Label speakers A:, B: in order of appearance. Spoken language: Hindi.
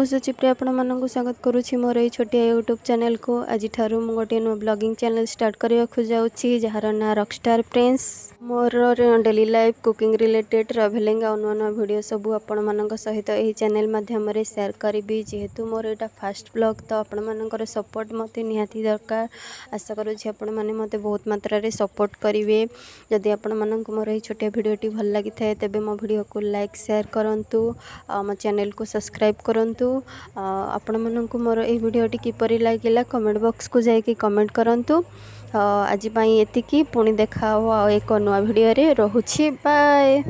A: सचिप्रे आपण मानक स्वागत करुछि मोर ए छोटिया यूट्यूब चैनल को। आज ठारू मु गोटे नुआ ब्लॉगिंग चैनल स्टार्ट करने को जाऊँगी जार ना रॉकस्टार प्रिंस। मोर daily life cooking related travelling आ नुआ नुआ वीडियो सब आपण मानक सहित यही चैनल माध्यम रे शेयर करी। जेहेतु मोर एटा फास्ट ब्लॉग तो आपण मानकर सपोर्ट मते निहाती दरकार। आशा करुछि आपण माने मते बहुत मात्रा रे सपोर्ट करिवे। जदि आपण मानक मोर ए छोटिया वीडियोटी भल लागि थाए तेबे मो वीडियो को लाइक शेयर करंतु, मो चैनल को सब्सक्राइब करंतु। आपण मानक मोर ए वीडियोटी किपरि लागिला कमेंट बॉक्स को जाइए कमेंट करंतु। आज एतिकी पुणी देखा एक नुआ वीडियो रे। रहुछि बाय।